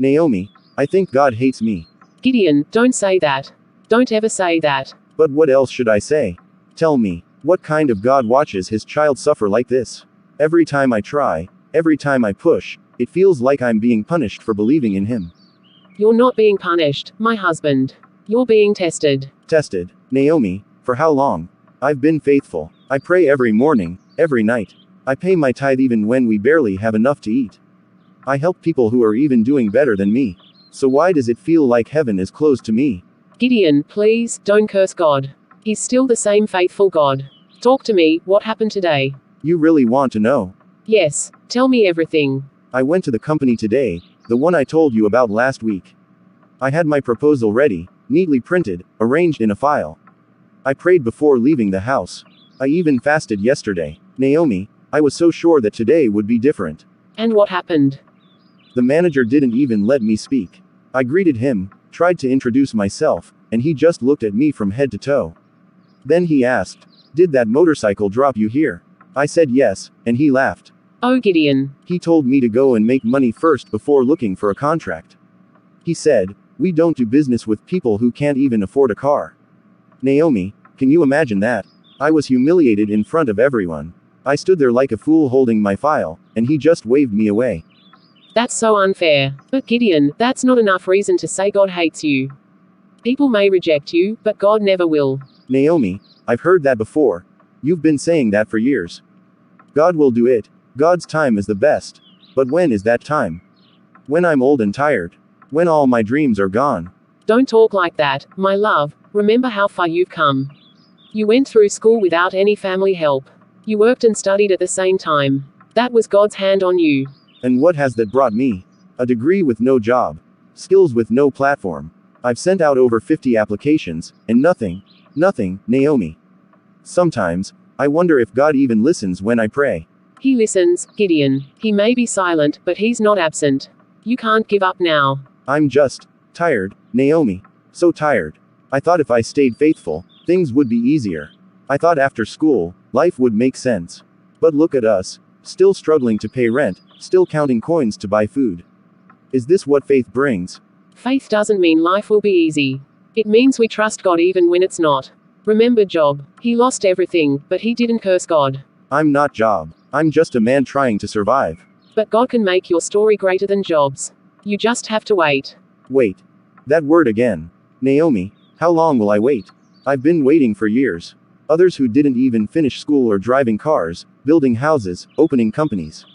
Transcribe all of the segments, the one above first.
Naomi, I think God hates me. Gideon, don't say that. Don't ever say that. But what else should I say? Tell me, what kind of God watches his child suffer like this? Every time I try, every time I push, it feels like I'm being punished for believing in him. You're not being punished, my husband. You're being tested. Tested? Naomi, for how long? I've been faithful. I pray every morning, every night. I pay my tithe even when we barely have enough to eat. I help people who are even doing better than me. So why does it feel like heaven is closed to me? Gideon, please, don't curse God. He's still the same faithful God. Talk to me, what happened today? You really want to know? Yes, tell me everything. I went to the company today, the one I told you about last week. I had my proposal ready, neatly printed, arranged in a file. I prayed before leaving the house. I even fasted yesterday. Naomi, I was so sure that today would be different. And what happened? The manager didn't even let me speak. I greeted him, tried to introduce myself, and he just looked at me from head to toe. Then he asked, "Did that motorcycle drop you here?" I said yes, and he laughed. Oh, Gideon. He told me to go and make money first before looking for a contract. He said, "We don't do business with people who can't even afford a car." Naomi, can you imagine that? I was humiliated in front of everyone. I stood there like a fool holding my file, and he just waved me away. That's so unfair. But Gideon, that's not enough reason to say God hates you. People may reject you, but God never will. Naomi, I've heard that before. You've been saying that for years. God will do it. God's time is the best. But when is that time? When I'm old and tired. When all my dreams are gone. Don't talk like that, my love. Remember how far you've come. You went through school without any family help. You worked and studied at the same time. That was God's hand on you. And what has that brought me? A degree with no job. Skills with no platform. I've sent out over 50 applications, and nothing, Naomi. Sometimes, I wonder if God even listens when I pray. He listens, Gideon. He may be silent, but he's not absent. You can't give up now. I'm just tired, Naomi. So tired. I thought if I stayed faithful, things would be easier. I thought after school, life would make sense. But look at us. Still struggling to pay rent, still counting coins to buy food. Is this what faith brings? Faith doesn't mean life will be easy. It means we trust God even when it's not. Remember Job. He lost everything, but he didn't curse God. I'm not Job. I'm just a man trying to survive. But God can make your story greater than Job's. You just have to wait. Wait. That word again. Naomi, how long will I wait? I've been waiting for years. Others who didn't even finish school are driving cars, building houses, opening companies.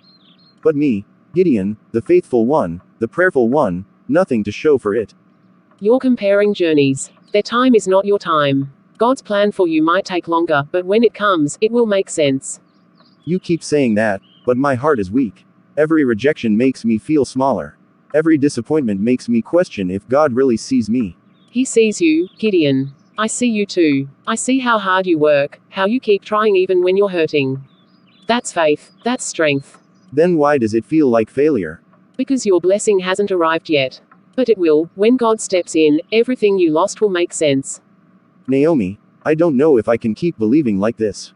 But me, Gideon, the faithful one, the prayerful one, nothing to show for it. You're comparing journeys. Their time is not your time. God's plan for you might take longer, but when it comes, it will make sense. You keep saying that, but my heart is weak. Every rejection makes me feel smaller. Every disappointment makes me question if God really sees me. He sees you, Gideon. I see you too. I see how hard you work, how you keep trying even when you're hurting. That's faith, that's strength. Then why does it feel like failure? Because your blessing hasn't arrived yet. But it will. When God steps in, everything you lost will make sense. Naomi, I don't know if I can keep believing like this.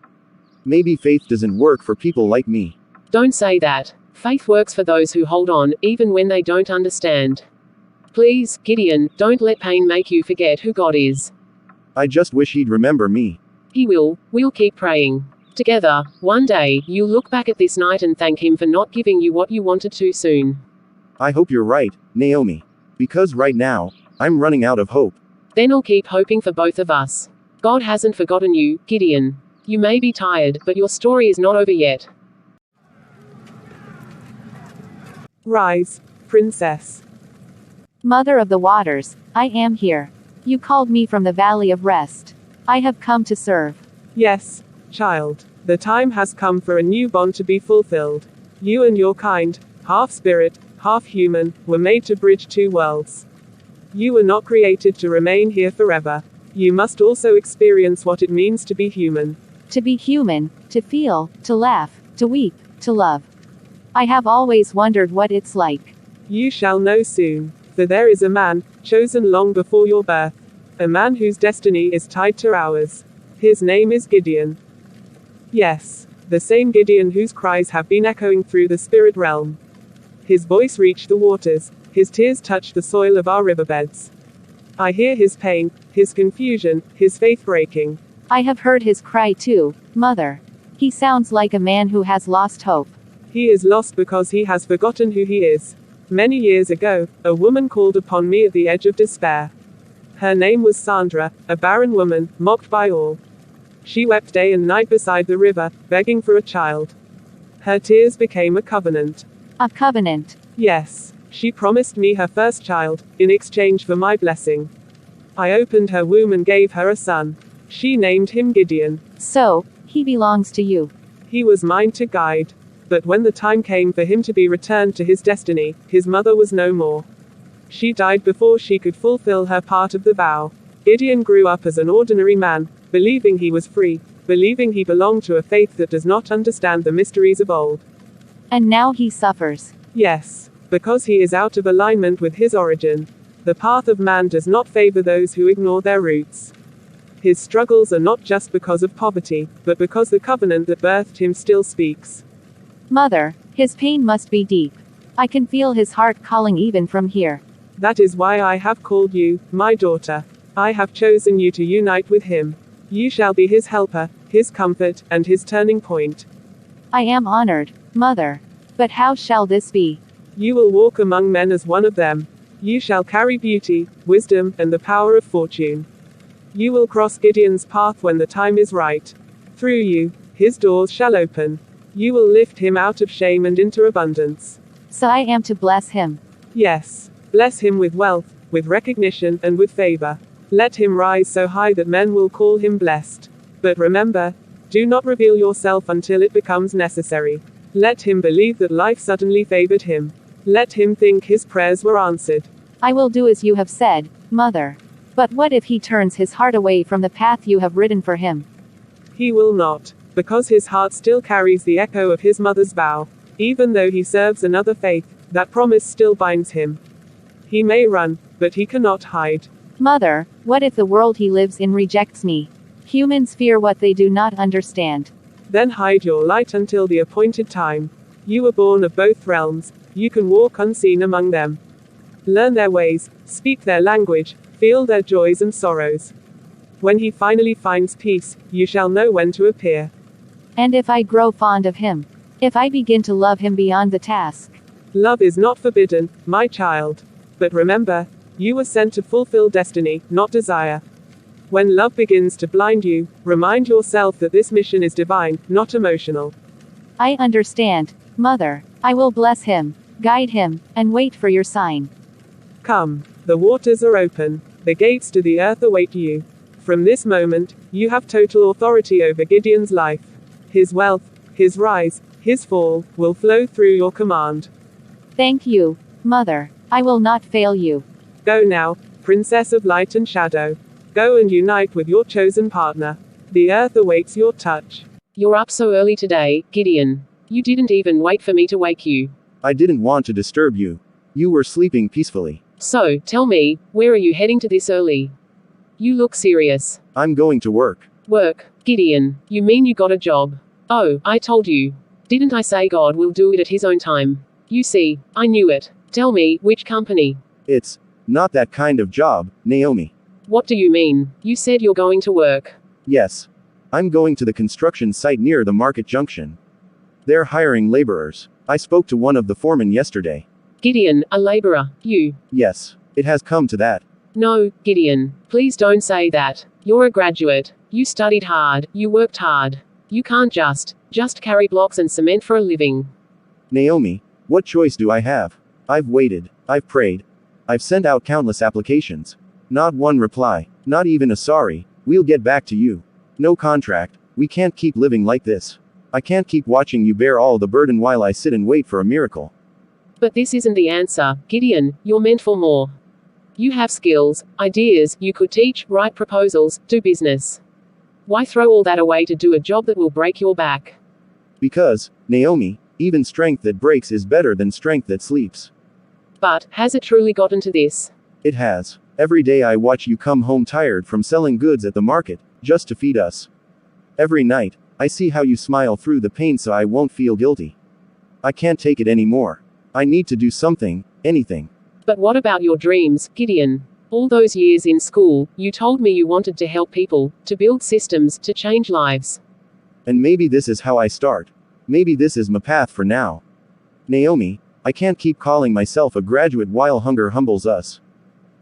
Maybe faith doesn't work for people like me. Don't say that. Faith works for those who hold on, even when they don't understand. Please, Gideon, don't let pain make you forget who God is. I just wish he'd remember me. He will. We'll keep praying. Together, one day, you'll look back at this night and thank him for not giving you what you wanted too soon. I hope you're right, Naomi. Because right now, I'm running out of hope. Then I'll keep hoping for both of us. God hasn't forgotten you, Gideon. You may be tired, but your story is not over yet. Rise, princess. Mother of the waters, I am here. You called me from the valley of rest. I have come to serve. Yes, child. The time has come for a new bond to be fulfilled. You and your kind, half spirit, half human, were made to bridge two worlds. You were not created to remain here forever. You must also experience what it means to be human. To be human, to feel, to laugh, to weep, to love. I have always wondered what it's like. You shall know soon. For there is a man, chosen long before your birth. A man whose destiny is tied to ours. His name is Gideon. Yes, the same Gideon whose cries have been echoing through the spirit realm. His voice reached the waters, His tears touch the soil of our riverbeds. I hear his pain, his confusion, his faith breaking. I have heard his cry too, Mother. He sounds like a man who has lost hope. He is lost because he has forgotten who he is. Many years ago, a woman called upon me at the edge of despair. Her name was Sandra, a barren woman, mocked by all. She wept day and night beside the river, begging for a child. Her tears became a covenant. A covenant. Yes, she promised me her first child, in exchange for my blessing. I opened her womb and gave her a son. She named him Gideon. So, he belongs to you. He was mine to guide. But when the time came for him to be returned to his destiny, his mother was no more. She died before she could fulfill her part of the vow. Gideon grew up as an ordinary man, believing he was free, believing he belonged to a faith that does not understand the mysteries of old. And now he suffers. Yes, because he is out of alignment with his origin. The path of man does not favor those who ignore their roots. His struggles are not just because of poverty, but because the covenant that birthed him still speaks. Mother, his pain must be deep. I can feel his heart calling even from here. That is why I have called you, my daughter. I have chosen you to unite with him. You shall be his helper, his comfort, and his turning point. I am honored, Mother. But how shall this be? You will walk among men as one of them. You shall carry beauty, wisdom, and the power of fortune. You will cross Gideon's path when the time is right. Through you, his doors shall open. You will lift him out of shame and into abundance. So I am to bless him. Yes, bless him with wealth, with recognition, and with favor. Let him rise so high that men will call him blessed. But remember, do not reveal yourself until it becomes necessary. Let him believe that life suddenly favored him. Let him think his prayers were answered. I will do as you have said, Mother. But what if he turns his heart away from the path you have written for him? He will not, because his heart still carries the echo of his mother's vow. Even though he serves another faith, that promise still binds him. He may run, but he cannot hide. Mother, what if the world he lives in rejects me? Humans fear what they do not understand. Then hide your light until the appointed time. You were born of both realms. You can walk unseen among them. Learn their ways, speak their language, feel their joys and sorrows. When he finally finds peace, you shall know when to appear. And if I grow fond of him? If I begin to love him beyond the task? Love is not forbidden, my child. But remember, you were sent to fulfill destiny, not desire. When love begins to blind you, remind yourself that this mission is divine, not emotional. I understand, Mother. I will bless him, guide him, and wait for your sign. Come, the waters are open. The gates to the earth await you. From this moment, you have total authority over Gideon's life. His wealth, his rise, his fall, will flow through your command. Thank you, Mother. I will not fail you. Go now, Princess of Light and Shadow. Go and unite with your chosen partner. The earth awaits your touch. You're up so early today, Gideon. You didn't even wait for me to wake you. I didn't want to disturb you. You were sleeping peacefully. So, tell me, where are you heading to this early? You look serious. I'm going to work. Work, Gideon. You mean you got a job? Oh, I told you. Didn't I say God will do it at his own time? You see, I knew it. Tell me, which company? It's not that kind of job, Naomi. What do you mean? You said you're going to work. Yes. I'm going to the construction site near the market junction. They're hiring laborers. I spoke to one of the foremen yesterday. Gideon, a laborer, you? Yes. It has come to that. No, Gideon, please don't say that. You're a graduate. You studied hard, you worked hard. You can't just carry blocks and cement for a living. Naomi, what choice do I have? I've waited. I've prayed. I've sent out countless applications. Not one reply. Not even a sorry. We'll get back to you. No contract. We can't keep living like this. I can't keep watching you bear all the burden while I sit and wait for a miracle. But this isn't the answer, Gideon. You're meant for more. You have skills, ideas, you could teach, write proposals, do business. Why throw all that away to do a job that will break your back? Because, Naomi, even strength that breaks is better than strength that sleeps. But, has it truly gotten to this? It has. Every day I watch you come home tired from selling goods at the market, just to feed us. Every night, I see how you smile through the pain so I won't feel guilty. I can't take it anymore. I need to do something, anything. But what about your dreams, Gideon? All those years in school, you told me you wanted to help people, to build systems, to change lives. And maybe this is how I start. Maybe this is my path for now. Naomi, I can't keep calling myself a graduate while hunger humbles us.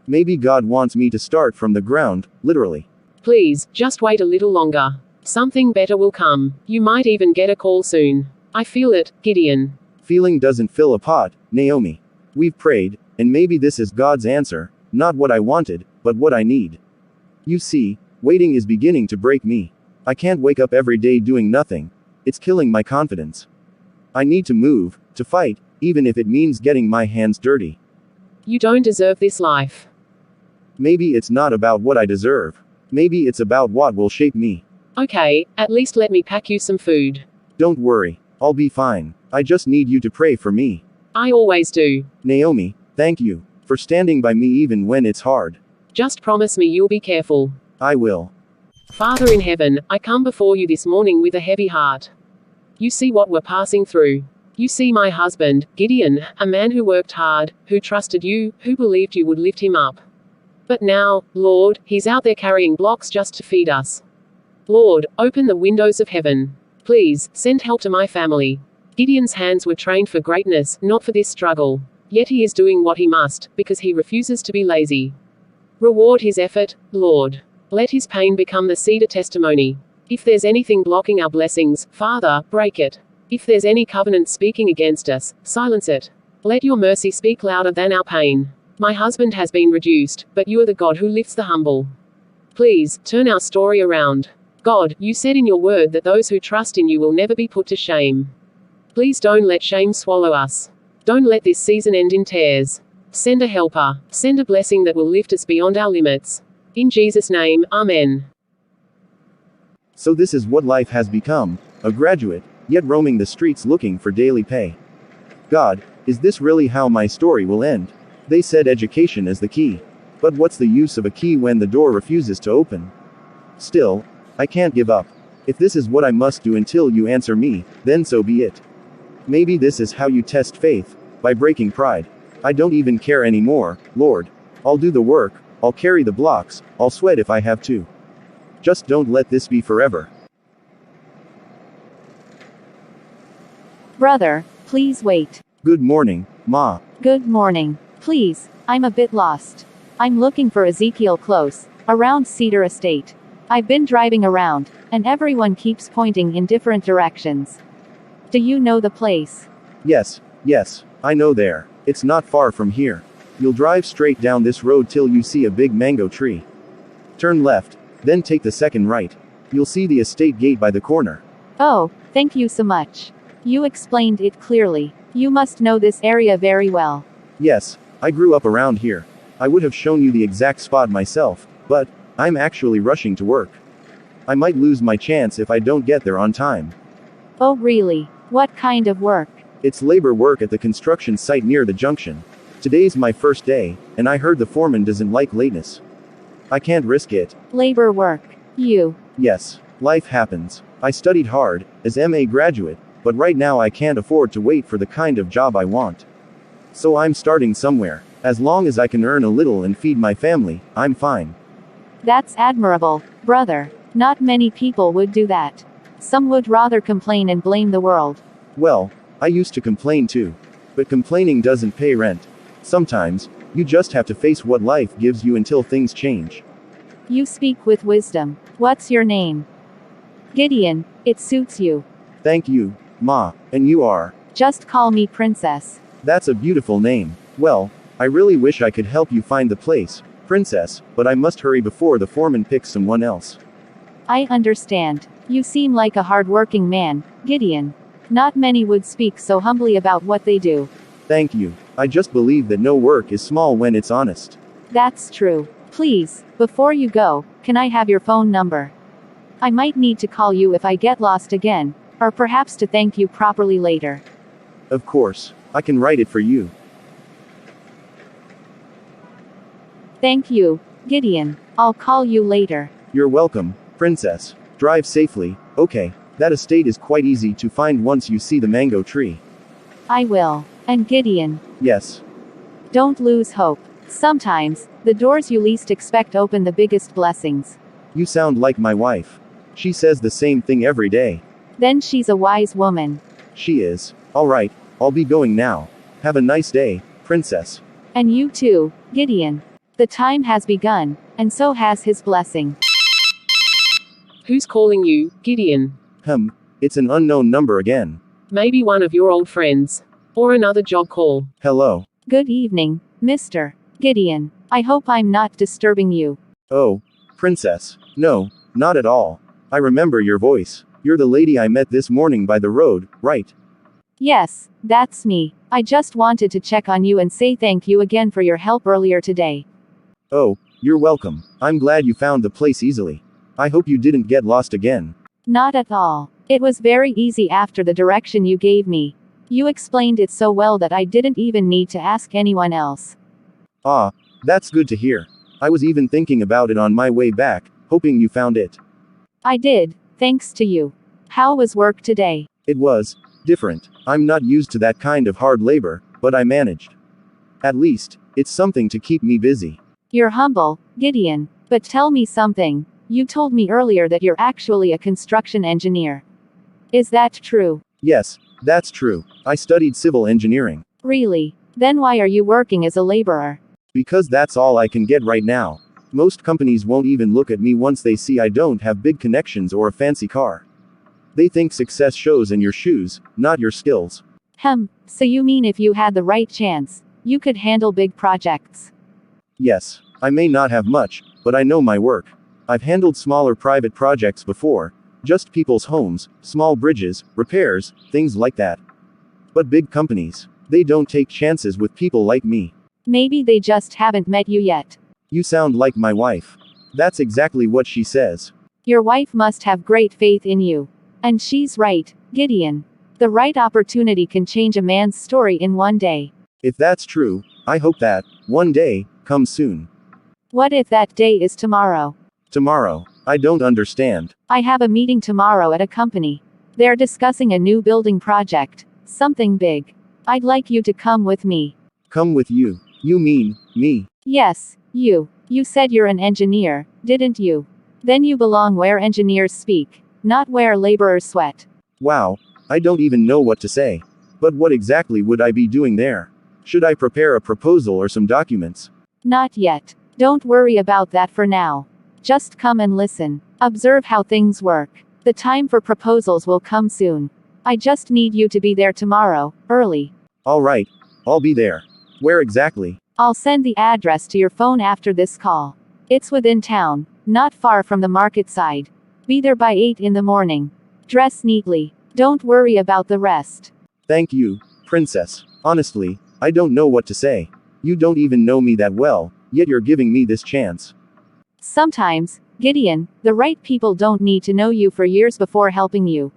Maybe God wants me to start from the ground, literally. Please, just wait a little longer. Something better will come. You might even get a call soon. I feel it, Gideon. Feeling doesn't fill a pot, Naomi. We've prayed, and maybe this is God's answer, not what I wanted, but what I need. You see, waiting is beginning to break me. I can't wake up every day doing nothing. It's killing my confidence. I need to move, to fight, even if it means getting my hands dirty. You don't deserve this life. Maybe it's not about what I deserve. Maybe it's about what will shape me. Okay, at least let me pack you some food. Don't worry, I'll be fine. I just need you to pray for me. I always do. Naomi, thank you for standing by me even when it's hard. Just promise me you'll be careful. I will. Father in heaven, I come before you this morning with a heavy heart. You see what we're passing through. You see my husband, Gideon, a man who worked hard, who trusted you, who believed you would lift him up. But now, Lord, he's out there carrying blocks just to feed us. Lord, open the windows of heaven. Please, send help to my family. Gideon's hands were trained for greatness, not for this struggle. Yet he is doing what he must, because he refuses to be lazy. Reward his effort, Lord. Let his pain become the seed of testimony. If there's anything blocking our blessings, Father, break it. If there's any covenant speaking against us, silence it. Let your mercy speak louder than our pain. My husband has been reduced, but you are the God who lifts the humble. Please, turn our story around. God, you said in your word that those who trust in you will never be put to shame. Please don't let shame swallow us. Don't let this season end in tears. Send a helper. Send a blessing that will lift us beyond our limits. In Jesus' name, Amen. So this is what life has become, a graduate, yet roaming the streets looking for daily pay. God, is this really how my story will end? They said education is the key. But what's the use of a key when the door refuses to open? Still, I can't give up. If this is what I must do until you answer me, then so be it. Maybe this is how you test faith, by breaking pride. I don't even care anymore, Lord. I'll do the work, I'll carry the blocks, I'll sweat if I have to. Just don't let this be forever. Brother, please wait. Good morning, Ma. Good morning. Please, I'm a bit lost. I'm looking for Ezekiel Close, around Cedar Estate. I've been driving around, and everyone keeps pointing in different directions. Do you know the place? Yes, I know there. It's not far from here. You'll drive straight down this road till you see a big mango tree. Turn left, then take the second right. You'll see the estate gate by the corner. Oh, thank you so much. You explained it clearly. You must know this area very well. Yes, I grew up around here. I would have shown you the exact spot myself, but I'm actually rushing to work. I might lose my chance if I don't get there on time. Oh really? What kind of work? It's labor work at the construction site near the junction. Today's my first day, and I heard the foreman doesn't like lateness. I can't risk it. Labor work. You. Yes, life happens. I studied hard, as MA graduate, but right now I can't afford to wait for the kind of job I want. So I'm starting somewhere. As long as I can earn a little and feed my family, I'm fine. That's admirable, brother. Not many people would do that. Some would rather complain and blame the world. Well, I used to complain too. But complaining doesn't pay rent. Sometimes, you just have to face what life gives you until things change. You speak with wisdom. What's your name? Gideon, it suits you. Thank you, Ma, and you are? Just call me Princess. That's a beautiful name. Well, I really wish I could help you find the place, Princess, but I must hurry before the foreman picks someone else. I understand. You seem like a hard-working man, Gideon. Not many would speak so humbly about what they do. Thank you. I just believe that no work is small when it's honest. That's true. Please, before you go, can I have your phone number? I might need to call you if I get lost again, or perhaps to thank you properly later. Of course. I can write it for you. Thank you, Gideon. I'll call you later. You're welcome, Princess. Drive safely. Okay, that estate is quite easy to find once you see the mango tree. I will. And Gideon. Yes. Don't lose hope. Sometimes, the doors you least expect open the biggest blessings. You sound like my wife. She says the same thing every day. Then she's a wise woman. She is. Alright, I'll be going now. Have a nice day, princess. And you too, Gideon. The time has begun, and so has his blessing. Who's calling you, Gideon? It's an unknown number again. Maybe one of your old friends. Or another job call. Hello. Good evening, Mr. Gideon. I hope I'm not disturbing you. Oh, princess. No, not at all. I remember your voice. You're the lady I met this morning by the road, right? Yes, that's me. I just wanted to check on you and say thank you again for your help earlier today. Oh, you're welcome. I'm glad you found the place easily. I hope you didn't get lost again. Not at all. It was very easy after the direction you gave me. You explained it so well that I didn't even need to ask anyone else. Ah, that's good to hear. I was even thinking about it on my way back, hoping you found it. I did, thanks to you. How was work today? It was different. I'm not used to that kind of hard labor, but I managed. At least, it's something to keep me busy. You're humble, Gideon, but tell me something. You told me earlier that you're actually a construction engineer. Is that true? Yes, that's true. I studied civil engineering. Really? Then why are you working as a laborer? Because that's all I can get right now. Most companies won't even look at me once they see I don't have big connections or a fancy car. They think success shows in your shoes, not your skills. So you mean if you had the right chance, you could handle big projects? Yes, I may not have much, but I know my work. I've handled smaller private projects before, just people's homes, small bridges, repairs, things like that. But big companies, they don't take chances with people like me. Maybe they just haven't met you yet. You sound like my wife. That's exactly what she says. Your wife must have great faith in you. And she's right, Gideon. The right opportunity can change a man's story in one day. If that's true, I hope that, one day, comes soon. What if that day is tomorrow? Tomorrow. I don't understand. I have a meeting tomorrow at a company. They're discussing a new building project. Something big. I'd like you to come with me. Come with you. You mean, me? Yes, you. You said you're an engineer, didn't you? Then you belong where engineers speak, not where laborers sweat. Wow, I don't even know what to say. But what exactly would I be doing there? Should I prepare a proposal or some documents? Not yet. Don't worry about that for now. Just come and listen. Observe how things work. The time for proposals will come soon. I just need you to be there tomorrow, early. Alright, I'll be there. Where exactly? I'll send the address to your phone after this call. It's within town, not far from the market side. Be there by 8 in the morning. Dress neatly. Don't worry about the rest. Thank you, princess. Honestly, I don't know what to say. You don't even know me that well, yet you're giving me this chance. Sometimes, Gideon, the right people don't need to know you for years before helping you.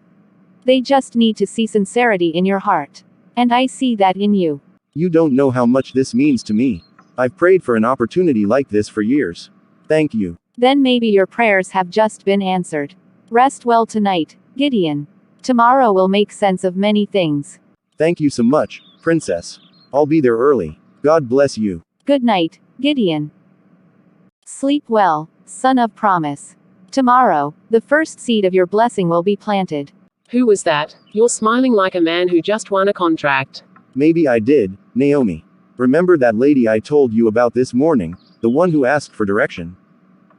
They just need to see sincerity in your heart. And I see that in you. You don't know how much this means to me. I've prayed for an opportunity like this for years. Thank you. Then maybe your prayers have just been answered. Rest well tonight, Gideon. Tomorrow will make sense of many things. Thank you so much, princess. I'll be there early. God bless you. Good night, Gideon. Sleep well, son of promise. Tomorrow, the first seed of your blessing will be planted. Who was that? You're smiling like a man who just won a contract. Maybe I did, Naomi. Remember that lady I told you about this morning, the one who asked for direction?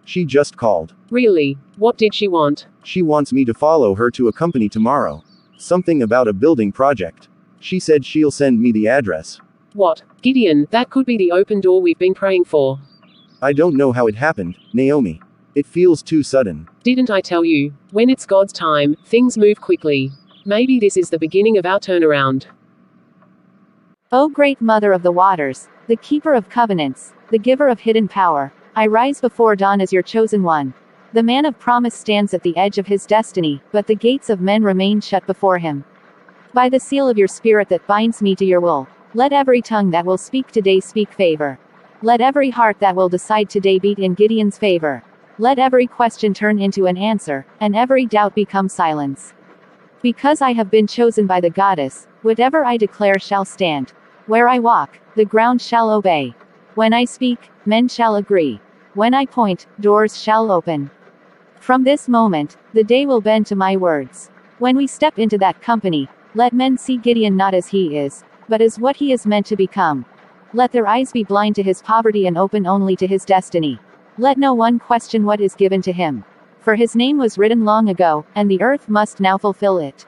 She just called. Really? What did she want? She wants me to follow her to a company tomorrow. Something about a building project. She said she'll send me the address. What? Gideon, that could be the open door we've been praying for. I don't know how it happened, Naomi. It feels too sudden. Didn't I tell you? When it's God's time, things move quickly. Maybe this is the beginning of our turnaround. O great Mother of the waters, the keeper of covenants, the giver of hidden power, I rise before dawn as your chosen one. The man of promise stands at the edge of his destiny, but the gates of men remain shut before him. By the seal of your spirit that binds me to your will, let every tongue that will speak today speak favor. Let every heart that will decide today beat in Gideon's favor. Let every question turn into an answer, and every doubt become silence. Because I have been chosen by the goddess, whatever I declare shall stand. Where I walk, the ground shall obey. When I speak, men shall agree. When I point, doors shall open. From this moment, the day will bend to my words. When we step into that company, let men see Gideon not as he is, but as what he is meant to become. Let their eyes be blind to his poverty and open only to his destiny. Let no one question what is given to him. For his name was written long ago, and the earth must now fulfill it.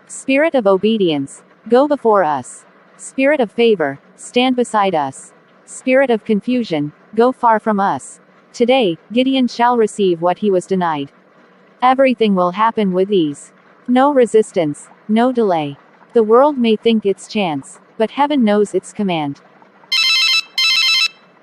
Spirit of obedience, go before us. Spirit of favor, stand beside us. Spirit of confusion, go far from us. Today, Gideon shall receive what he was denied. Everything will happen with ease. No resistance, no delay. The world may think its chance, but heaven knows its command.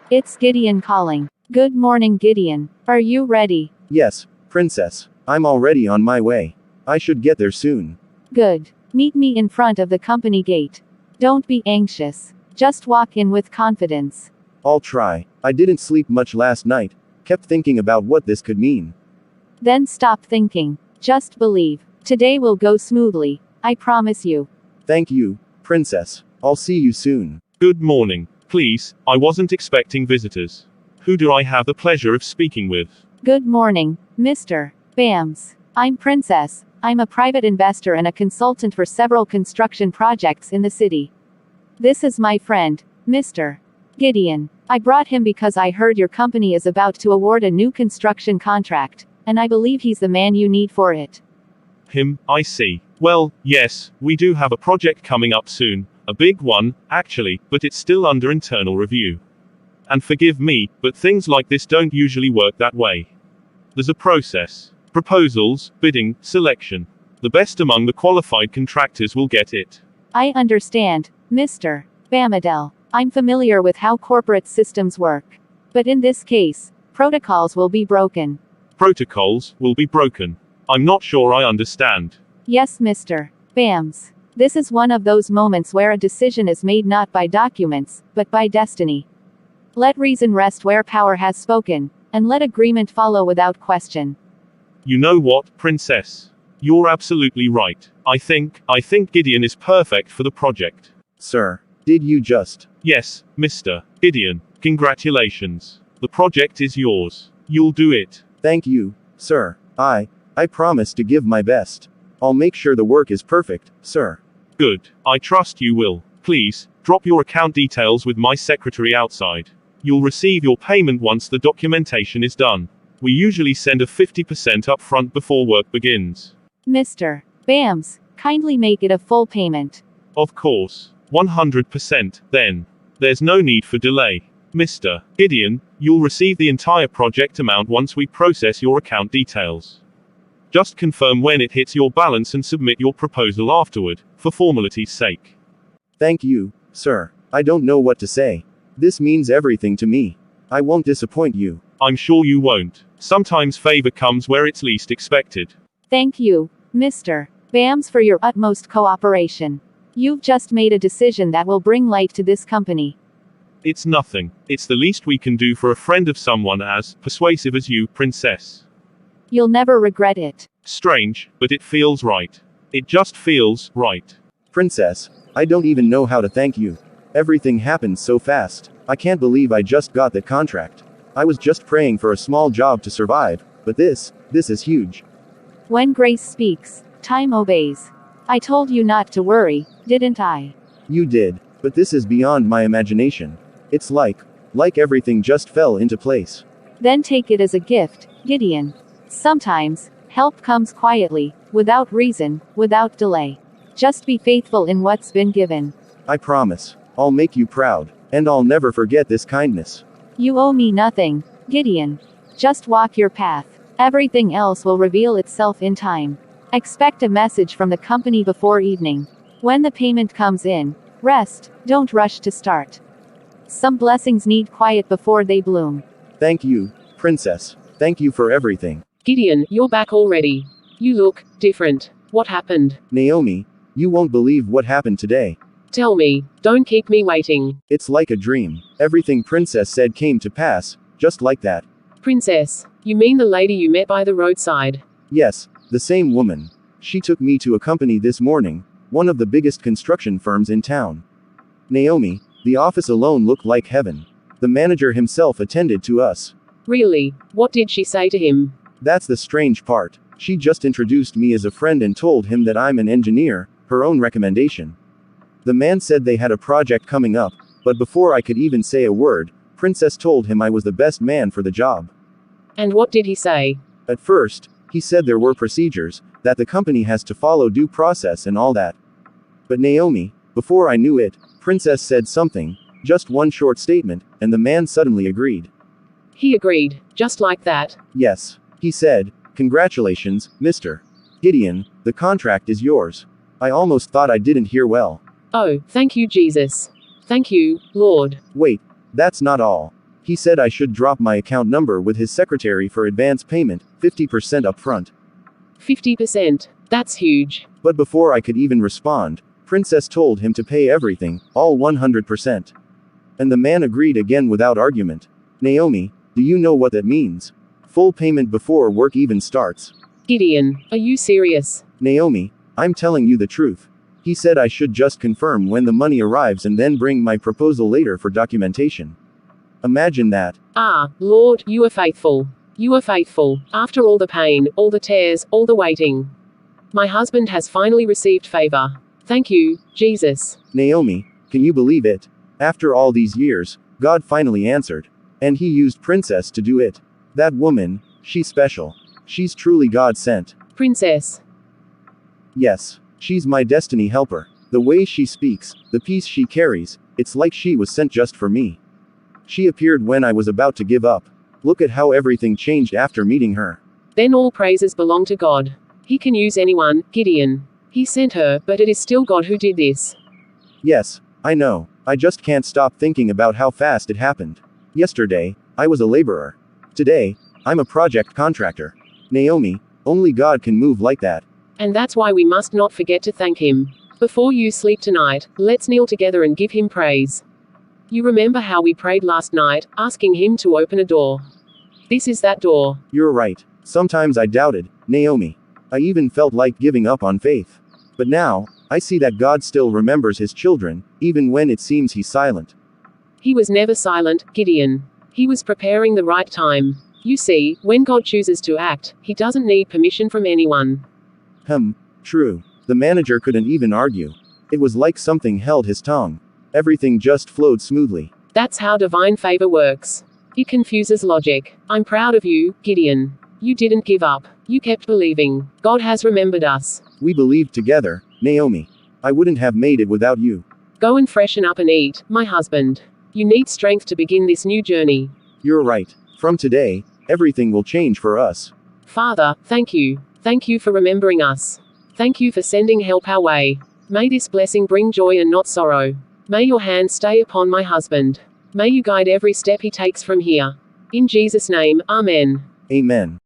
It's Gideon calling. Good morning, Gideon. Are you ready? Yes, Princess. I'm already on my way. I should get there soon. Good. Meet me in front of the company gate. Don't be anxious. Just walk in with confidence. I'll try. I didn't sleep much last night. Kept thinking about what this could mean. Then stop thinking. Just believe. Today will go smoothly. I promise you. Thank you, Princess. I'll see you soon. Good morning. Please, I wasn't expecting visitors. Who do I have the pleasure of speaking with? Good morning, Mr. Bams. I'm Princess. I'm a private investor and a consultant for several construction projects in the city. This is my friend, Mr. Gideon. I brought him because I heard your company is about to award a new construction contract, and I believe he's the man you need for it. Him, I see. Well, yes, we do have a project coming up soon. A big one, actually, but it's still under internal review. And forgive me, but things like this don't usually work that way. There's a process. Proposals, bidding, selection. The best among the qualified contractors will get it. I understand, Mr. Bamadel. I'm familiar with how corporate systems work. But in this case, protocols will be broken. Protocols will be broken. I'm not sure I understand. Yes, Mr. Bams. This is one of those moments where a decision is made not by documents, but by destiny. Let reason rest where power has spoken, and let agreement follow without question. You know what, Princess? You're absolutely right. I think Gideon is perfect for the project. Sir, did you just... Yes, Mr. Gideon, congratulations. The project is yours. You'll do it. Thank you, sir. I promise to give my best. I'll make sure the work is perfect, sir. Good. I trust you will. Please, drop your account details with my secretary outside. You'll receive your payment once the documentation is done. We usually send a 50% upfront before work begins. Mr. Bams, kindly make it a full payment. Of course. 100%, then. There's no need for delay. Mr. Gideon, you'll receive the entire project amount once we process your account details. Just confirm when it hits your balance and submit your proposal afterward, for formality's sake. Thank you, sir. I don't know what to say. This means everything to me. I won't disappoint you. I'm sure you won't. Sometimes favor comes where it's least expected. Thank you, Mr. Bams, for your utmost cooperation. You've just made a decision that will bring light to this company. It's nothing. It's the least we can do for a friend of someone as persuasive as you, Princess. You'll never regret it. Strange, but it feels right. It just feels right. Princess, I don't even know how to thank you. Everything happened so fast. I can't believe I just got that contract. I was just praying for a small job to survive, but this is huge. When grace speaks, time obeys. I told you not to worry, didn't I? You did, but this is beyond my imagination. It's like everything just fell into place. Then take it as a gift, Gideon. Sometimes, help comes quietly, without reason, without delay. Just be faithful in what's been given. I promise. I'll make you proud, and I'll never forget this kindness. You owe me nothing, Gideon. Just walk your path. Everything else will reveal itself in time. Expect a message from the company before evening. When the payment comes in, rest, don't rush to start. Some blessings need quiet before they bloom. Thank you, Princess. Thank you for everything. Gideon, you're back already. You look different. What happened? Naomi, you won't believe what happened today. Tell me. Don't keep me waiting. It's like a dream. Everything Princess said came to pass, just like that. Princess, you mean the lady you met by the roadside? Yes, the same woman. She took me to a company this morning, one of the biggest construction firms in town. Naomi, The office alone looked like heaven. The manager himself attended to us. Really? What did she say to him? That's the strange part. She just introduced me as a friend and told him that I'm an engineer, her own recommendation. The man said they had a project coming up, but before I could even say a word, Princess told him I was the best man for the job. And what did he say? At first, he said there were procedures, that the company has to follow due process and all that. But Naomi, before I knew it, Princess said something, just one short statement, and the man suddenly agreed. He agreed, just like that. Yes. He said, "Congratulations, Mr. Gideon, the contract is yours." I almost thought I didn't hear well. Oh, thank you, Jesus. Thank you, Lord. Wait, that's not all. He said I should drop my account number with his secretary for advance payment, 50% upfront. 50%. That's huge. But before I could even respond, Princess told him to pay everything, all 100%. And the man agreed again without argument. Naomi, do you know what that means? Full payment before work even starts. Gideon, are you serious? Naomi, I'm telling you the truth. He said I should just confirm when the money arrives and then bring my proposal later for documentation. Imagine that. Ah, Lord, you are faithful. You are faithful. After all the pain, all the tears, all the waiting. My husband has finally received favor. Thank you, Jesus. Naomi, can you believe it? After all these years, God finally answered. And he used Princess to do it. That woman, she's special. She's truly God sent. Princess. Yes, she's my destiny helper. The way she speaks, the peace she carries, it's like she was sent just for me. She appeared when I was about to give up. Look at how everything changed after meeting her. Then all praises belong to God. He can use anyone, Gideon. He sent her, but it is still God who did this. Yes, I know. I just can't stop thinking about how fast it happened. Yesterday, I was a laborer. Today, I'm a project contractor. Naomi, only God can move like that. And that's why we must not forget to thank Him. Before you sleep tonight, let's kneel together and give Him praise. You remember how we prayed last night, asking Him to open a door. This is that door. You're right. Sometimes I doubted, Naomi. I even felt like giving up on faith. But now, I see that God still remembers His children, even when it seems He's silent. He was never silent, Gideon. He was preparing the right time. You see, when God chooses to act, He doesn't need permission from anyone. True. The manager couldn't even argue. It was like something held his tongue. Everything just flowed smoothly. That's how divine favor works. It confuses logic. I'm proud of you, Gideon. You didn't give up. You kept believing. God has remembered us. We believed together, Naomi. I wouldn't have made it without you. Go and freshen up and eat, my husband. You need strength to begin this new journey. You're right. From today, everything will change for us. Father, thank you. Thank you for remembering us. Thank you for sending help our way. May this blessing bring joy and not sorrow. May your hand stay upon my husband. May you guide every step he takes from here. In Jesus' name, Amen. Amen.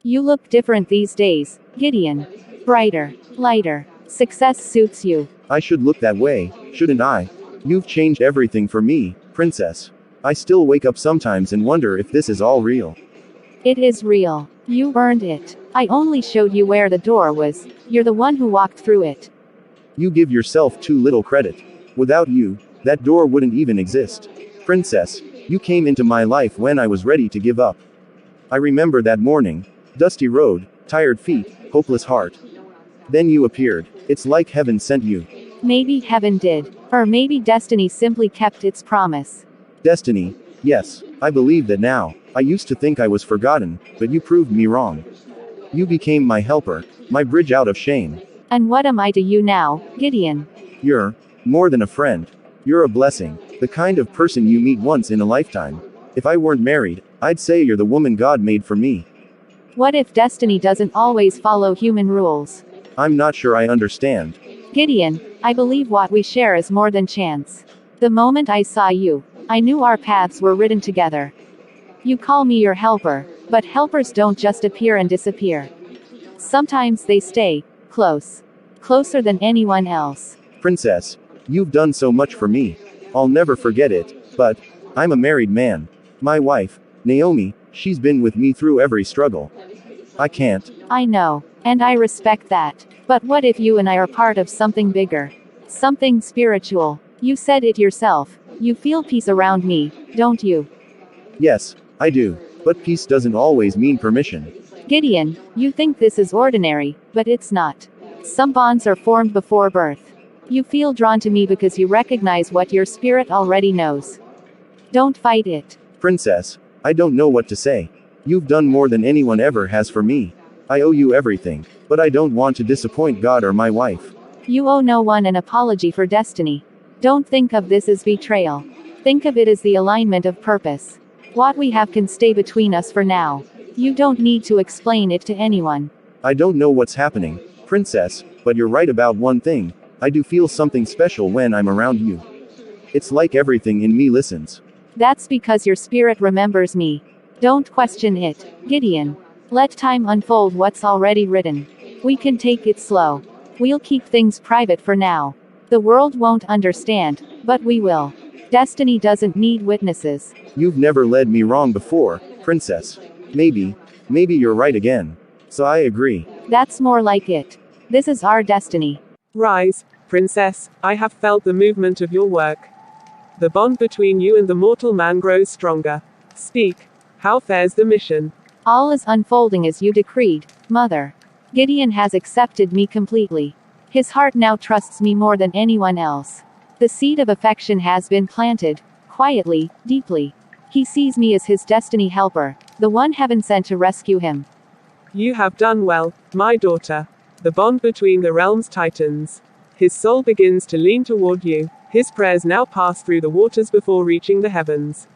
You look different these days, Gideon. Brighter, lighter. Success suits you. I should look that way, shouldn't I? You've changed everything for me, Princess. I still wake up sometimes and wonder if this is all real. It is real. You earned it. I only showed you where the door was. You're the one who walked through it. You give yourself too little credit. Without you, that door wouldn't even exist. Princess, you came into my life when I was ready to give up. I remember that morning. Dusty road, tired feet, hopeless heart. Then you appeared. It's like heaven sent you. Maybe heaven did. Or maybe destiny simply kept its promise. Destiny. Yes, I believe that now. I used to think I was forgotten, but you proved me wrong. You became my helper, my bridge out of shame. And what am I to you now, Gideon? You're more than a friend. You're a blessing, the kind of person you meet once in a lifetime. If I weren't married, I'd say you're the woman God made for me. What if destiny doesn't always follow human rules? I'm not sure I understand. Gideon, I believe what we share is more than chance. The moment I saw you, I knew our paths were written together. You call me your helper, but helpers don't just appear and disappear. Sometimes they stay close. Closer than anyone else. Princess, you've done so much for me. I'll never forget it, but I'm a married man. My wife, Naomi, she's been with me through every struggle. I can't. I know, and I respect that. But what if you and I are part of something bigger? Something spiritual. You said it yourself. You feel peace around me, don't you? Yes, I do. But peace doesn't always mean permission. Gideon, you think this is ordinary, but it's not. Some bonds are formed before birth. You feel drawn to me because you recognize what your spirit already knows. Don't fight it. Princess, I don't know what to say. You've done more than anyone ever has for me. I owe you everything, but I don't want to disappoint God or my wife. You owe no one an apology for destiny. Don't think of this as betrayal. Think of it as the alignment of purpose. What we have can stay between us for now. You don't need to explain it to anyone. I don't know what's happening, Princess, but you're right about one thing. I do feel something special when I'm around you. It's like everything in me listens. That's because your spirit remembers me. Don't question it, Gideon. Let time unfold what's already written. We can take it slow. We'll keep things private for now. The world won't understand, but we will. Destiny doesn't need witnesses. You've never led me wrong before, Princess. Maybe you're right again. So I agree. That's more like it. This is our destiny. Rise, Princess, I have felt the movement of your work. The bond between you and the mortal man grows stronger. Speak. How fares the mission? All is unfolding as you decreed, Mother. Gideon has accepted me completely. His heart now trusts me more than anyone else. The seed of affection has been planted, quietly, deeply. He sees me as his destiny helper, the one heaven sent to rescue him. You have done well, my daughter. The bond between the realms tightens. His soul begins to lean toward you. His prayers now pass through the waters before reaching the heavens.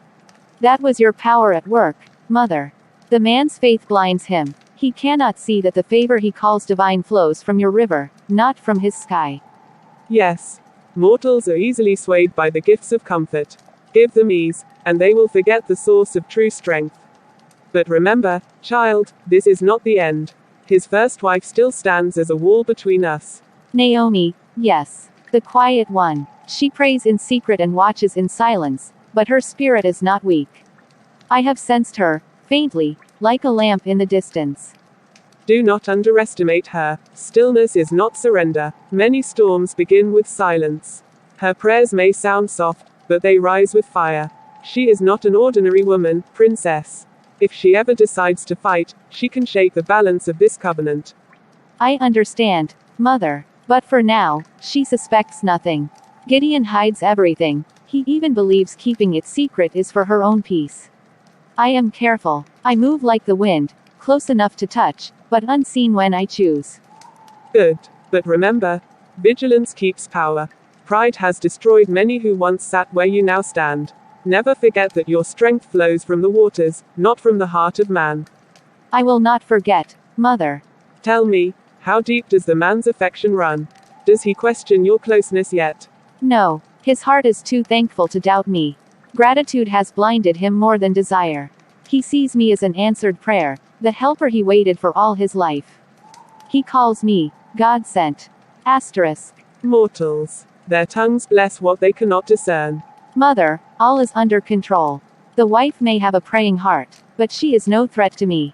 That was your power at work, Mother. The man's faith blinds him. He cannot see that the favor he calls divine flows from your river, not from his sky. Yes. Mortals are easily swayed by the gifts of comfort. Give them ease, and they will forget the source of true strength. But remember, child, this is not the end. His first wife still stands as a wall between us. Naomi, yes. The quiet one. She prays in secret and watches in silence, but her spirit is not weak. I have sensed her, faintly, like a lamp in the distance. Do not underestimate her. Stillness is not surrender. Many storms begin with silence. Her prayers may sound soft, but they rise with fire. She is not an ordinary woman, Princess. If she ever decides to fight, she can shake the balance of this covenant. I understand, Mother. But for now, she suspects nothing. Gideon hides everything. He even believes keeping it secret is for her own peace. I am careful. I move like the wind, close enough to touch, but unseen when I choose. Good. But remember, vigilance keeps power. Pride has destroyed many who once sat where you now stand. Never forget that your strength flows from the waters, not from the heart of man. I will not forget, Mother. Tell me, how deep does the man's affection run? Does he question your closeness yet? No, his heart is too thankful to doubt me. Gratitude has blinded him more than desire. He sees me as an answered prayer, the helper he waited for all his life. He calls me, God sent. Asterisk. Mortals. Their tongues bless what they cannot discern. Mother, all is under control. The wife may have a praying heart, but she is no threat to me.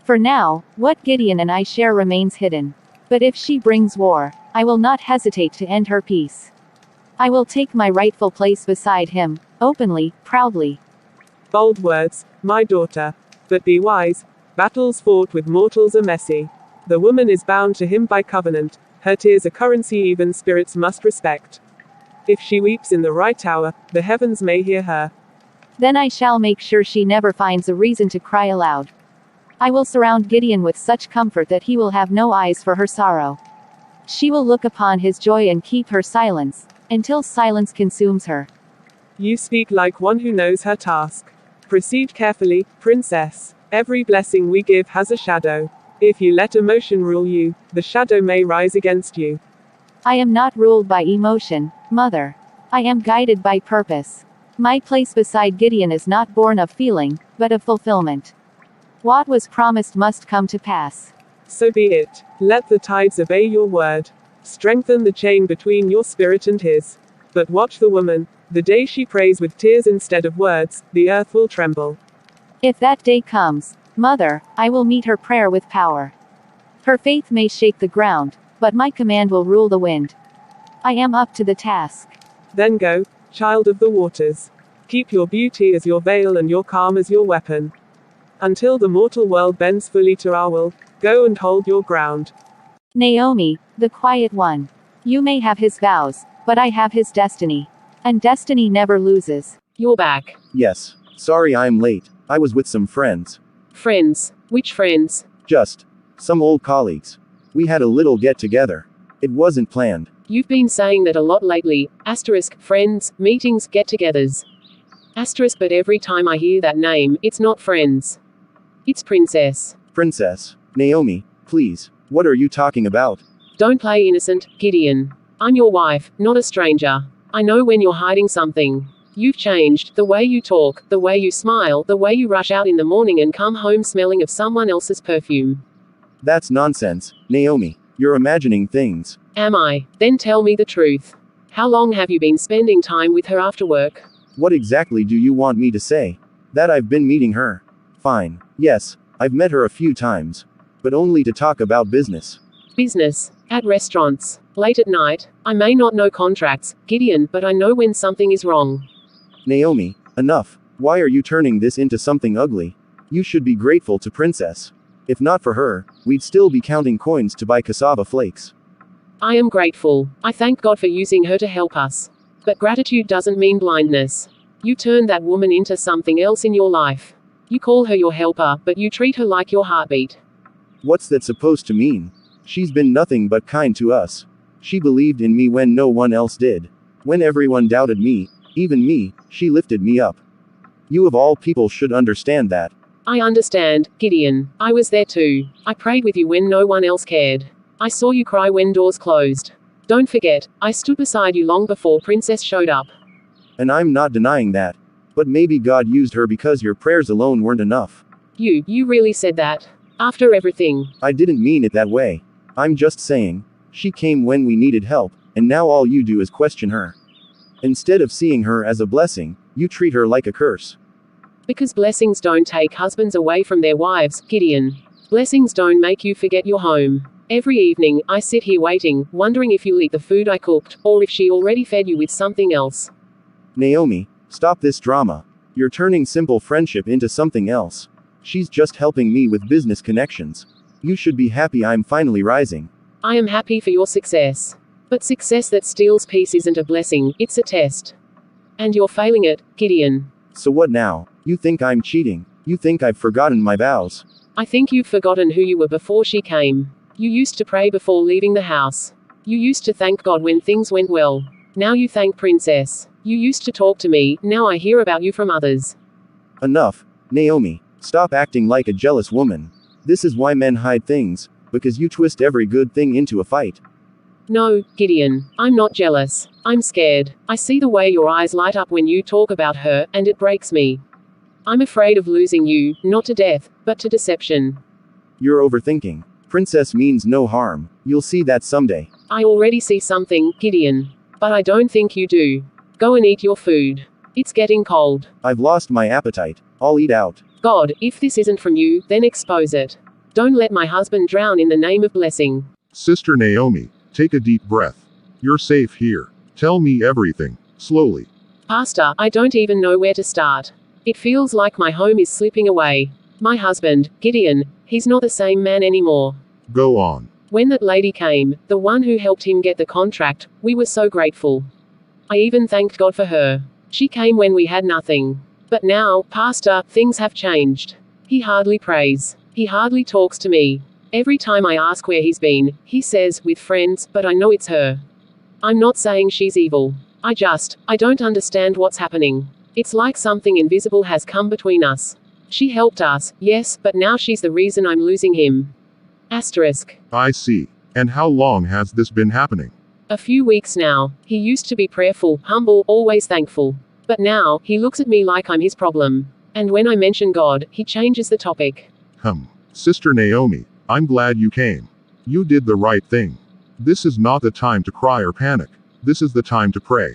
For now, what Gideon and I share remains hidden. But if she brings war, I will not hesitate to end her peace. I will take my rightful place beside him, openly, proudly. Bold words, my daughter. But be wise. Battles fought with mortals are messy. The woman is bound to him by covenant. Her tears are currency even spirits must respect. If she weeps in the right hour, the heavens may hear her. Then I shall make sure she never finds a reason to cry aloud. I will surround Gideon with such comfort that he will have no eyes for her sorrow. She will look upon his joy and keep her silence, until silence consumes her. You speak like one who knows her task. Proceed carefully, Princess. Every blessing we give has a shadow. If you let emotion rule you, the shadow may rise against you. I am not ruled by emotion, Mother. I am guided by purpose. My place beside Gideon is not born of feeling, but of fulfillment. What was promised must come to pass. So be it. Let the tides obey your word. Strengthen the chain between your spirit and his. But watch the woman. The day she prays with tears instead of words, the earth will tremble. If that day comes, Mother, I will meet her prayer with power. Her faith may shake the ground, but my command will rule the wind. I am up to the task. Then go, child of the waters. Keep your beauty as your veil and your calm as your weapon. Until the mortal world bends fully to our will, go and hold your ground. Naomi, the quiet one. You may have his vows, but I have his destiny. And destiny never loses. You're back. Yes. Sorry I'm late. I was with some friends. Friends. Which friends? Just some old colleagues. We had a little get together. It wasn't planned. You've been saying that a lot lately. Friends, meetings, get-togethers. But every time I hear that name, it's not friends. It's Princess. Princess. Naomi, please. What are you talking about? Don't play innocent, Gideon. I'm your wife, not a stranger. I know when you're hiding something. You've changed, the way you talk, the way you smile, the way you rush out in the morning and come home smelling of someone else's perfume. That's nonsense, Naomi. You're imagining things. Am I? Then tell me the truth. How long have you been spending time with her after work? What exactly do you want me to say? That I've been meeting her. Fine. Yes, I've met her a few times. But only to talk about business. Business. At restaurants. Late at night. I may not know contracts, Gideon, but I know when something is wrong. Naomi, enough. Why are you turning this into something ugly? You should be grateful to Princess. If not for her, we'd still be counting coins to buy cassava flakes. I am grateful. I thank God for using her to help us. But gratitude doesn't mean blindness. You turned that woman into something else in your life. You call her your helper, but you treat her like your heartbeat. What's that supposed to mean? She's been nothing but kind to us. She believed in me when no one else did. When everyone doubted me, even me, she lifted me up. You of all people should understand that. I understand, Gideon. I was there too. I prayed with you when no one else cared. I saw you cry when doors closed. Don't forget, I stood beside you long before Princess showed up. And I'm not denying that. But maybe God used her because your prayers alone weren't enough. You really said that? After everything? I didn't mean it that way. I'm just saying, she came when we needed help, and now all you do is question her. Instead of seeing her as a blessing, you treat her like a curse. Because blessings don't take husbands away from their wives, Gideon. Blessings don't make you forget your home. Every evening, I sit here waiting, wondering if you'll eat the food I cooked, or if she already fed you with something else. Naomi, stop this drama. You're turning simple friendship into something else. She's just helping me with business connections. You should be happy I'm finally rising. I am happy for your success. But success that steals peace isn't a blessing, it's a test. And you're failing it, Gideon. So what now? You think I'm cheating? You think I've forgotten my vows? I think you've forgotten who you were before she came. You used to pray before leaving the house. You used to thank God when things went well. Now you thank Princess. You used to talk to me, now I hear about you from others. Enough. Naomi, stop acting like a jealous woman. This is why men hide things, because you twist every good thing into a fight. No, Gideon, I'm not jealous. I'm scared. I see the way your eyes light up when you talk about her, and it breaks me. I'm afraid of losing you, not to death, but to deception. You're overthinking. Princess means no harm. You'll see that someday. I already see something, Gideon. But I don't think you do. Go and eat your food. It's getting cold. I've lost my appetite. I'll eat out. God, if this isn't from you, then expose it. Don't let my husband drown in the name of blessing. Sister Naomi, take a deep breath. You're safe here. Tell me everything, slowly. Pastor, I don't even know where to start. It feels like my home is slipping away. My husband, Gideon, he's not the same man anymore. Go on. When that lady came, the one who helped him get the contract, we were so grateful. I even thanked God for her. She came when we had nothing. But now, Pastor, things have changed. He hardly prays. He hardly talks to me. Every time I ask where he's been, he says, with friends, but I know it's her. I'm not saying she's evil. I don't understand what's happening. It's like something invisible has come between us. She helped us, yes, but now she's the reason I'm losing him. I see. And how long has this been happening? A few weeks now. He used to be prayerful, humble, always thankful. But now, he looks at me like I'm his problem. And when I mention God, he changes the topic. Sister Naomi, I'm glad you came. You did the right thing. This is not the time to cry or panic. This is the time to pray.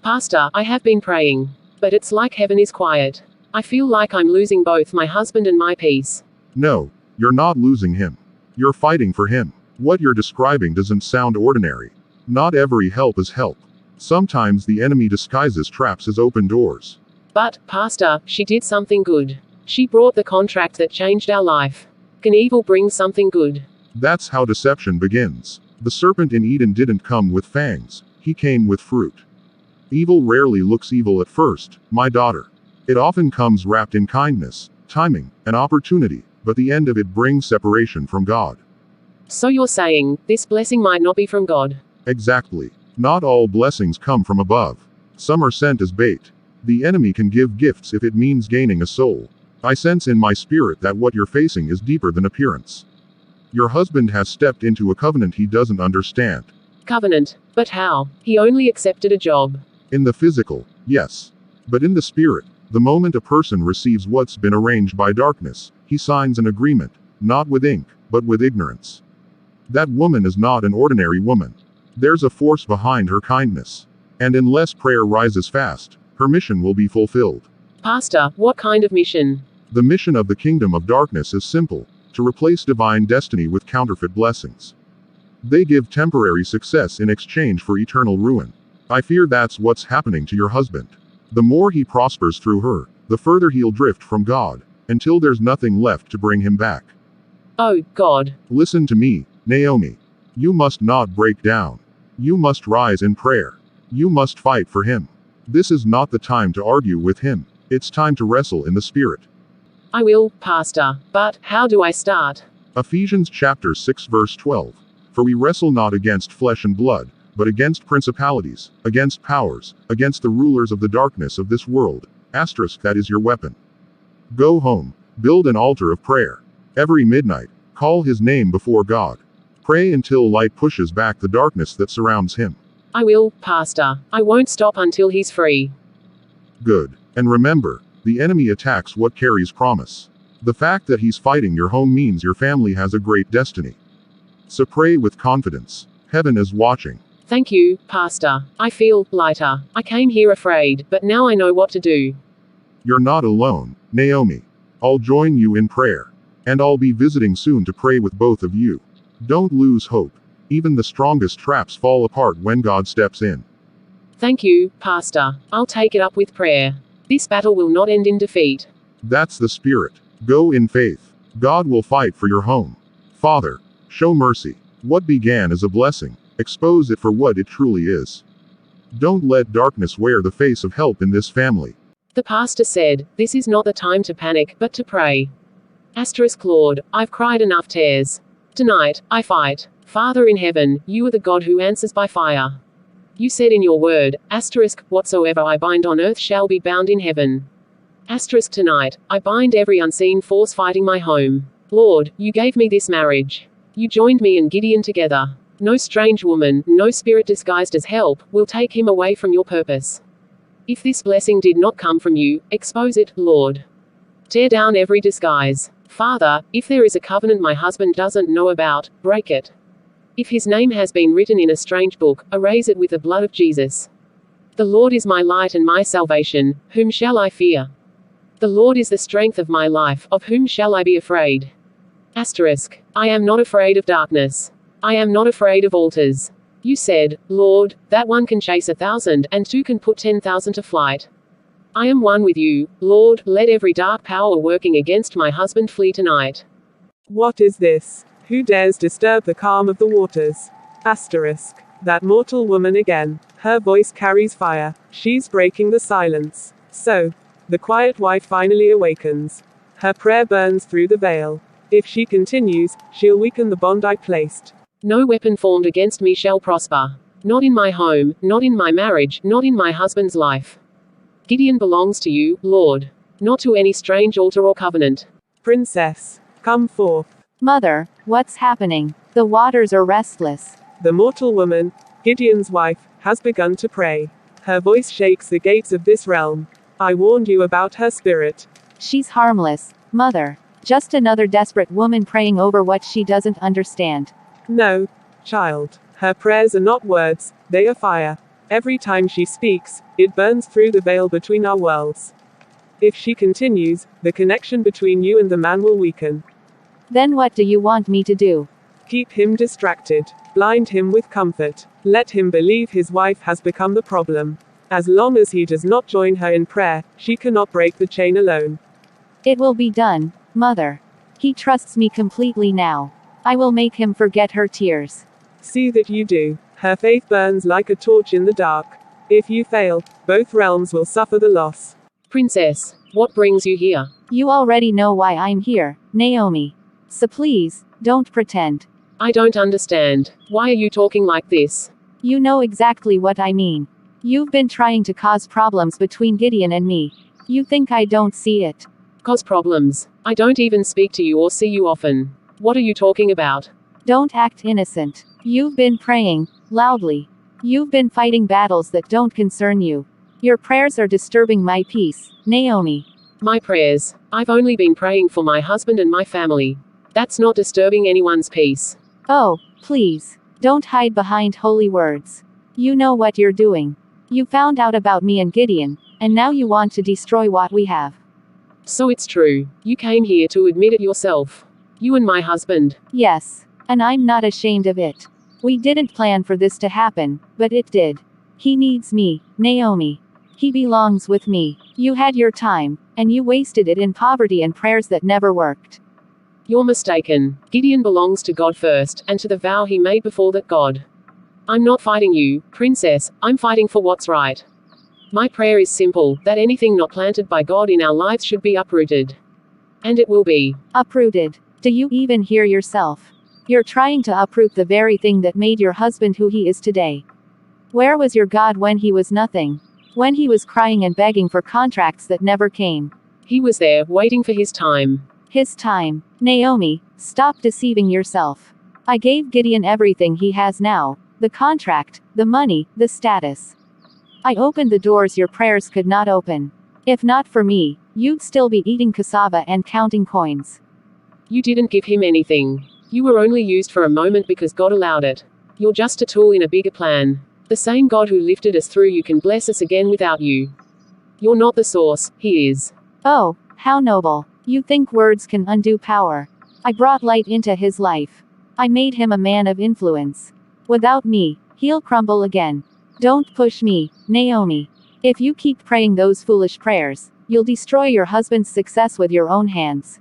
Pastor, I have been praying. But it's like heaven is quiet. I feel like I'm losing both my husband and my peace. No, you're not losing him. You're fighting for him. What you're describing doesn't sound ordinary. Not every help is help. Sometimes the enemy disguises traps as open doors. But, Pastor, she did something good. She brought the contract that changed our life. Can evil bring something good? That's how deception begins. The serpent in Eden didn't come with fangs, he came with fruit. Evil rarely looks evil at first, my daughter. It often comes wrapped in kindness, timing, and opportunity, but the end of it brings separation from God. So you're saying, this blessing might not be from God? Exactly. Not all blessings come from above. Some are sent as bait. The enemy can give gifts if it means gaining a soul. I sense in my spirit that what you're facing is deeper than appearance. Your husband has stepped into a covenant he doesn't understand. Covenant? But how? He only accepted a job. In the physical, yes. But in the spirit, the moment a person receives what's been arranged by darkness, he signs an agreement, not with ink, but with ignorance. That woman is not an ordinary woman. There's a force behind her kindness. And unless prayer rises fast, her mission will be fulfilled. Pastor, what kind of mission? The mission of the kingdom of darkness is simple: to replace divine destiny with counterfeit blessings. They give temporary success in exchange for eternal ruin. I fear that's what's happening to your husband. The more he prospers through her, the further he'll drift from God, until there's nothing left to bring him back. Oh, God. Listen to me, Naomi. You must not break down. You must rise in prayer. You must fight for him. This is not the time to argue with him. It's time to wrestle in the spirit. I will, Pastor. But, how do I start? Ephesians chapter 6 verse 12. For we wrestle not against flesh and blood, but against principalities, against powers, against the rulers of the darkness of this world. That is your weapon. Go home, build an altar of prayer. Every midnight, call his name before God. Pray until light pushes back the darkness that surrounds him. I will, Pastor. I won't stop until he's free. Good. And remember, the enemy attacks what carries promise. The fact that he's fighting your home means your family has a great destiny. So pray with confidence. Heaven is watching. Thank you, Pastor. I feel lighter. I came here afraid, but now I know what to do. You're not alone, Naomi. I'll join you in prayer. And I'll be visiting soon to pray with both of you. Don't lose hope. Even the strongest traps fall apart when God steps in. Thank you, Pastor. I'll take it up with prayer. This battle will not end in defeat. That's the spirit. Go in faith. God will fight for your home. Father, show mercy. What began as a blessing, expose it for what it truly is. Don't let darkness wear the face of help in this family. The pastor said, this is not the time to panic, but to pray. Lord, I've cried enough tears. Tonight, I fight. Father in heaven, you are the God who answers by fire. You said in your word, whatsoever I bind on earth shall be bound in heaven. Tonight, I bind every unseen force fighting my home. Lord, you gave me this marriage. You joined me and Gideon together. No strange woman, no spirit disguised as help, will take him away from your purpose. If this blessing did not come from you, expose it, Lord. Tear down every disguise. Father, if there is a covenant my husband doesn't know about, break it. If his name has been written in a strange book, erase it with the blood of Jesus. The Lord is my light and my salvation, whom shall I fear? The Lord is the strength of my life, of whom shall I be afraid? I am not afraid of darkness. I am not afraid of altars. You said, Lord, that one can chase 1,000, and two can put 10,000 to flight. I am one with you, Lord, let every dark power working against my husband flee tonight. What is this? Who dares disturb the calm of the waters? That mortal woman again. Her voice carries fire. She's breaking the silence. So, the quiet wife finally awakens. Her prayer burns through the veil. If she continues, she'll weaken the bond I placed. No weapon formed against me shall prosper. Not in my home, not in my marriage, not in my husband's life. Gideon belongs to you, Lord. Not to any strange altar or covenant. Princess, come forth. Mother, what's happening? The waters are restless. The mortal woman, Gideon's wife, has begun to pray. Her voice shakes the gates of this realm. I warned you about her spirit. She's harmless, Mother. Just another desperate woman praying over what she doesn't understand. No, child. Her prayers are not words, they are fire. Every time she speaks, it burns through the veil between our worlds. If she continues, the connection between you and the man will weaken. Then what do you want me to do? Keep him distracted. Blind him with comfort. Let him believe his wife has become the problem. As long as he does not join her in prayer, she cannot break the chain alone. It will be done, Mother. He trusts me completely now. I will make him forget her tears. See that you do. Her faith burns like a torch in the dark. If you fail, both realms will suffer the loss. Princess, what brings you here? You already know why I'm here, Naomi. So please, don't pretend. I don't understand. Why are you talking like this? You know exactly what I mean. You've been trying to cause problems between Gideon and me. You think I don't see it? Cause problems. I don't even speak to you or see you often. What are you talking about? Don't act innocent. You've been praying, loudly. You've been fighting battles that don't concern you. Your prayers are disturbing my peace, Naomi. My prayers. I've only been praying for my husband and my family. That's not disturbing anyone's peace. Oh, please. Don't hide behind holy words. You know what you're doing. You found out about me and Gideon, and now you want to destroy what we have. So it's true. You came here to admit it yourself. You and my husband. Yes. And I'm not ashamed of it. We didn't plan for this to happen, but it did. He needs me, Naomi. He belongs with me. You had your time, and you wasted it in poverty and prayers that never worked. You're mistaken. Gideon belongs to God first, and to the vow he made before that God. I'm not fighting you, princess, I'm fighting for what's right. My prayer is simple, that anything not planted by God in our lives should be uprooted. And it will be. Uprooted. Do you even hear yourself? You're trying to uproot the very thing that made your husband who he is today. Where was your God when he was nothing? When he was crying and begging for contracts that never came? He was there, waiting for his time. His time. Naomi, stop deceiving yourself. I gave Gideon everything he has now. The contract, the money, the status. I opened the doors your prayers could not open. If not for me, you'd still be eating cassava and counting coins. You didn't give him anything. You were only used for a moment because God allowed it. You're just a tool in a bigger plan. The same God who lifted us through you can bless us again without you. You're not the source, He is. Oh, how noble. You think words can undo power. I brought light into his life. I made him a man of influence. Without me, he'll crumble again. Don't push me, Naomi. If you keep praying those foolish prayers, you'll destroy your husband's success with your own hands.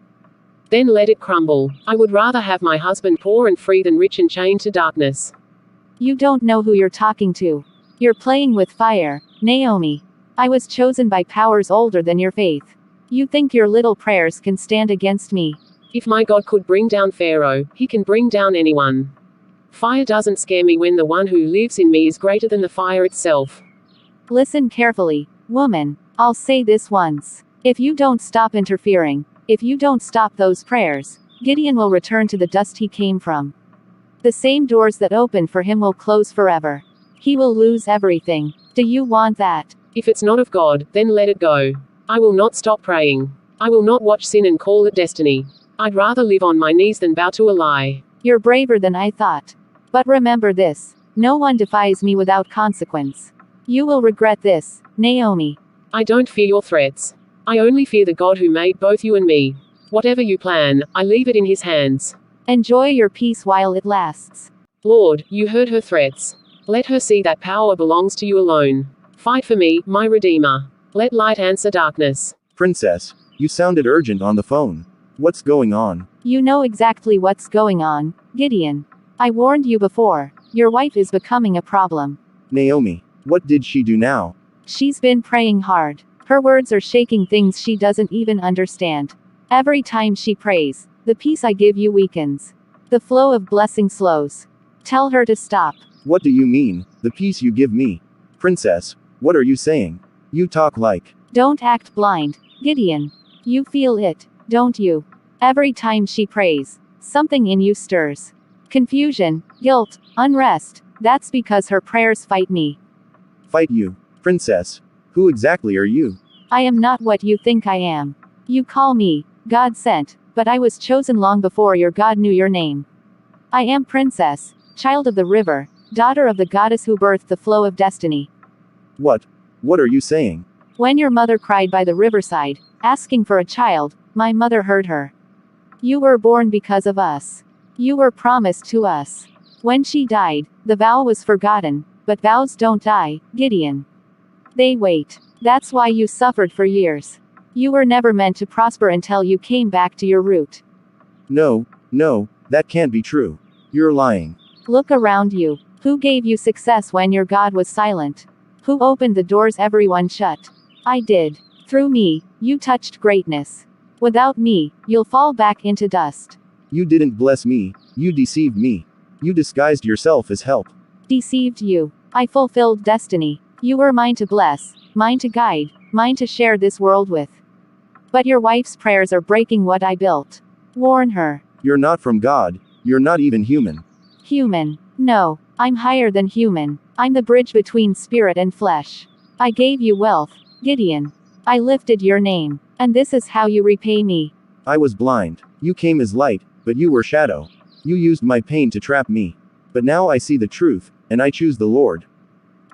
Then let it crumble. I would rather have my husband poor and free than rich and chained to darkness. You don't know who you're talking to. You're playing with fire, Naomi. I was chosen by powers older than your faith. You think your little prayers can stand against me? If my God could bring down Pharaoh, he can bring down anyone. Fire doesn't scare me when the one who lives in me is greater than the fire itself. Listen carefully, woman. I'll say this once. If you don't stop interfering, if you don't stop those prayers, Gideon will return to the dust he came from. The same doors that opened for him will close forever. He will lose everything. Do you want that? If it's not of God, then let it go. I will not stop praying. I will not watch sin and call it destiny. I'd rather live on my knees than bow to a lie. You're braver than I thought. But remember this. No one defies me without consequence. You will regret this, Naomi. I don't fear your threats. I only fear the God who made both you and me. Whatever you plan, I leave it in his hands. Enjoy your peace while it lasts. Lord, you heard her threats. Let her see that power belongs to you alone. Fight for me, my Redeemer. Let light answer darkness. Princess, you sounded urgent on the phone. What's going on? You know exactly what's going on, Gideon. I warned you before. Your wife is becoming a problem. Naomi, what did she do now? She's been praying hard. Her words are shaking things she doesn't even understand. Every time she prays, the peace I give you weakens. The flow of blessing slows. Tell her to stop. What do you mean, the peace you give me? Princess, what are you saying? You talk like. Don't act blind, Gideon. You feel it, don't you? Every time she prays, something in you stirs. Confusion, guilt, unrest. That's because her prayers fight me. Fight you? Princess, who exactly are you? I am not what you think I am. You call me God sent, but I was chosen long before your God knew your name. I am Princess, child of the river, daughter of the goddess who birthed the flow of destiny. What? What are you saying? When your mother cried by the riverside, asking for a child, my mother heard her. You were born because of us. You were promised to us. When she died, the vow was forgotten, but vows don't die, Gideon. They wait. That's why you suffered for years. You were never meant to prosper until you came back to your root. No, no, that can't be true. You're lying. Look around you. Who gave you success when your God was silent? Who opened the doors everyone shut? I did. Through me, you touched greatness. Without me, you'll fall back into dust. You didn't bless me, you deceived me. You disguised yourself as help. Deceived you. I fulfilled destiny. You were mine to bless, mine to guide, mine to share this world with. But your wife's prayers are breaking what I built. Warn her. You're not from God, you're not even human. Human. No, I'm higher than human. I'm the bridge between spirit and flesh. I gave you wealth, Gideon. I lifted your name. And this is how you repay me. I was blind. You came as light, but you were shadow. You used my pain to trap me. But now I see the truth, and I choose the Lord.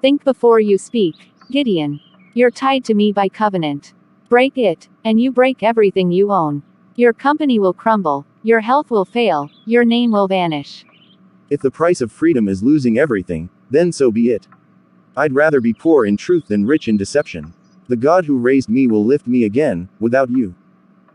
Think before you speak, Gideon. You're tied to me by covenant. Break it, and you break everything you own. Your company will crumble, your health will fail, your name will vanish. If the price of freedom is losing everything, then so be it. I'd rather be poor in truth than rich in deception. The God who raised me will lift me again, without you.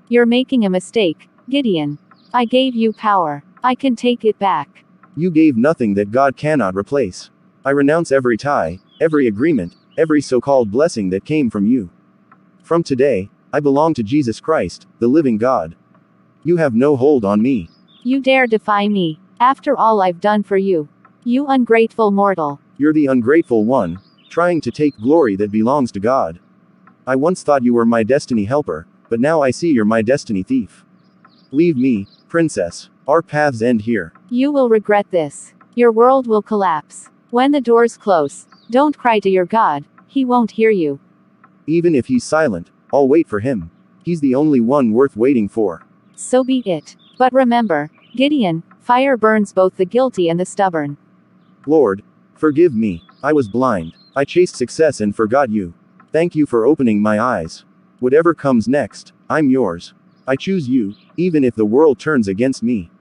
You're making a mistake, Gideon. I gave you power. I can take it back. You gave nothing that God cannot replace. I renounce every tie, every agreement, every so-called blessing that came from you. From today, I belong to Jesus Christ, the living God. You have no hold on me. You dare defy me, after all I've done for you. You ungrateful mortal. You're the ungrateful one, trying to take glory that belongs to God. I once thought you were my destiny helper, but now I see you're my destiny thief. Leave me, princess. Our paths end here. You will regret this. Your world will collapse. When the doors close, don't cry to your God, he won't hear you. Even if he's silent, I'll wait for him. He's the only one worth waiting for. So be it. But remember, Gideon, fire burns both the guilty and the stubborn. Lord, forgive me. I was blind. I chased success and forgot you. Thank you for opening my eyes. Whatever comes next, I'm yours. I choose you, even if the world turns against me.